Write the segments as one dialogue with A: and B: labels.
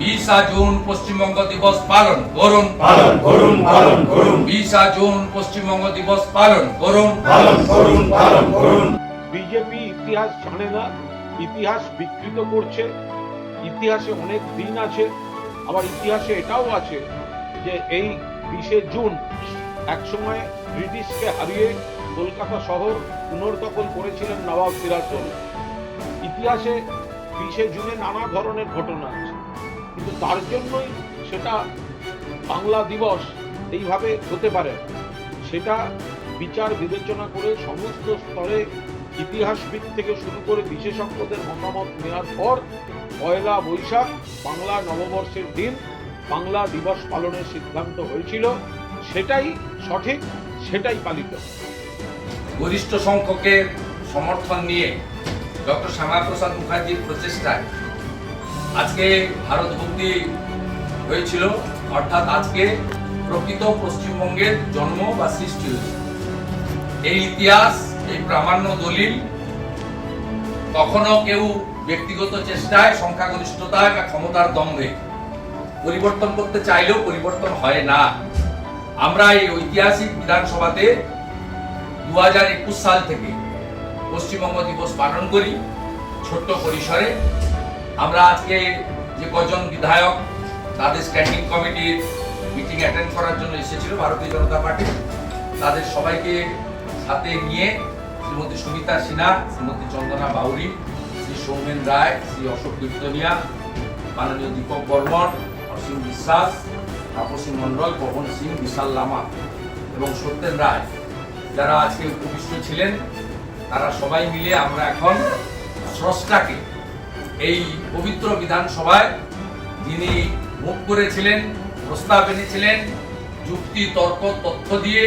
A: 20 June Paschimbanga দিবস পালন করুন,
B: পালন করুন, পালন করুন,
A: 20 জুন পশ্চিমবঙ্গ দিবস পালন করুন,
B: পালন করুন, পালন করুন।
C: বিজেপি ইতিহাস জানে না, ইতিহাস বিকৃত করছে। ইতিহাসে অনেক দিন আছে, আবার ইতিহাসে এটাও আছে যে এই 20 জুন একসময় ব্রিটিশকে হারিয়ে কলকাতা শহর পুনর্দখল করেছিলেন নবাব সিরাজদৌল্লা। ইতিহাসে 20 জুনে নানা ধরনের ঘটনা আছে, কিন্তু তার জন্যই সেটা বাংলা দিবস এইভাবে হতে পারে না। সেটা বিচার বিবেচনা করে সমস্ত স্তরে ইতিহাসবিদ থেকে শুরু করে বিশেষজ্ঞদের মতামত নেওয়ার পর 1 বৈশাখ বাংলা নববর্ষের দিন বাংলা দিবস পালনের সিদ্ধান্ত হয়েছিল। সেটাই সঠিক, সেটাই পালিত।
A: গরিষ্ঠ সংখ্যকের সমর্থন নিয়ে ডক্টর শ্যামাপ্রসাদ মুখার্জির প্রচেষ্টায় আজকে ভারত ভক্তি হয়েছিল, অর্থাৎ আজকে প্রকৃত পশ্চিমবঙ্গের জন্ম বা সৃষ্টি হয়েছে। এই ইতিহাস, এই প্রামাণ্য দলিল কখনো কেউ ব্যক্তিগত চেষ্টায়, সংখ্যাগরিষ্ঠতায় বা ক্ষমতার দম্ভে পরিবর্তন করতে চাইলেও পরিবর্তন হয় না। আমরা এই ঐতিহাসিক বিধানসভাতে 2021 সাল থেকে পশ্চিমবঙ্গ দিবস পালন করি ছোট্ট পরিসরে। আমরা আজকে যে কজন বিধায়ক তাদের স্ট্যান্ডিং কমিটির মিটিং অ্যাটেন্ড করার জন্য এসেছিল ভারতীয় জনতা পার্টি, তাদের সবাইকে সাথে নিয়ে শ্রীমতী সুমিতা সিনহা, শ্রীমতী চন্দনা বাউরি, শ্রী সৌমেন রায়, শ্রী অশোক কীর্তনিয়া, মাননীয় দীপক বর্মন, অসীম বিশ্বাস, তাপসী মণ্ডল, পবন সিং, বিশাল লামা এবং সত্যেন রায়, যারা আজকে উপবিষ্ট ছিলেন, তারা সবাই মিলে আমরা এখন স্রষ্টাকে এই পবিত্র বিধানসভায় যিনি মুখ করেছিলেন, প্রস্তাব এনেছিলেন, যুক্তি তর্ক তথ্য দিয়ে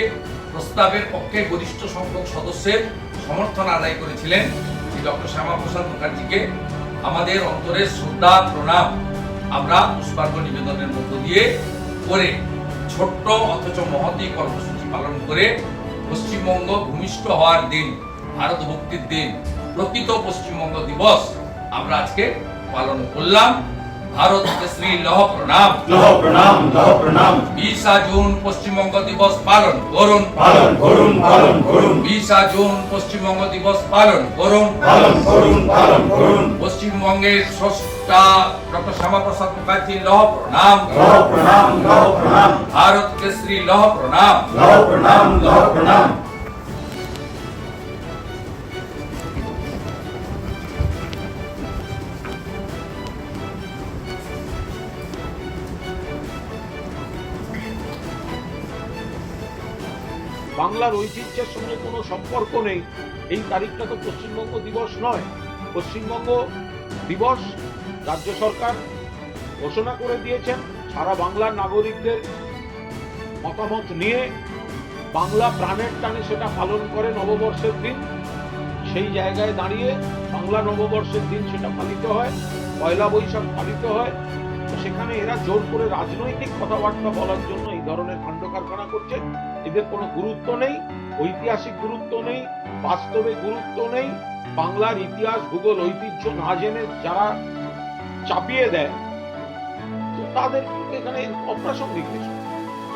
A: প্রস্তাবের পক্ষে গরিষ্ঠ সংখ্যক সদস্যের সমর্থন আদায় করেছিলেন ডক্টর শ্যামাপ্রসাদ মুখার্জিকে আমাদের অন্তরের শ্রদ্ধা প্রণাম আমরা পুষ্পার্ঘ্য নিবেদনের মধ্য দিয়ে করে ছোট্ট অথচ মহতী কর্মসূচি পালন করে পশ্চিমবঙ্গ ভূমিষ্ঠ হওয়ার দিন, ভারত ভক্তির দিন, প্রকৃত পশ্চিমবঙ্গ দিবস আমরা আজকে পালন করলাম। ভারত কেশরী লহ প্রণাম,
B: লহ প্রণাম, লহ প্রণাম।
A: 20 জুন পশ্চিমবঙ্গ দিবস পালন করুন,
B: পালন করুন, পালন করুন,
A: 20 জুন পশ্চিমবঙ্গ দিবস পালন করুন।
B: পালন করুন, পালন করুন।
A: পশ্চিমবঙ্গের স্রষ্টা ডক্টর শ্যামাপ্রসাদ মুখার্জি লহ প্রণাম,
B: লহ প্রণাম, লহ প্রণাম,
A: ভারত কেশরী লহ প্রণাম।
B: লহ প্রণাম, লহ প্রণাম।
C: বাংলার ঐতিহ্যের সঙ্গে কোনো সম্পর্ক নেই। এই তারিখটা তো পশ্চিমবঙ্গ দিবস নয়। পশ্চিমবঙ্গ দিবস রাজ্য সরকার ঘোষণা করে দিয়েছেন। সারা বাংলার নাগরিকদের মতামত নিয়ে বাংলা প্রাণের টানে সেটা পালন করে নববর্ষের দিন। সেই জায়গায় দাঁড়িয়ে বাংলা নববর্ষের দিন সেটা পালিত হয়, 1 বৈশাখ পালিত হয়। তো সেখানে এরা জোর করে রাজনৈতিক কথাবার্তা বলার জন্য এই ধরনের কাণ্ড কারখানা করছে। এদের কোনো গুরুত্ব নেই, ঐতিহাসিক গুরুত্ব নেই, বাস্তবে গুরুত্ব নেই। বাংলার ইতিহাস, ভূগোল, ঐতিহ্য না জেনে যারা চাপিয়ে দেয়, তো তাদের এখানে অপ্রাসঙ্গিক বিষয়।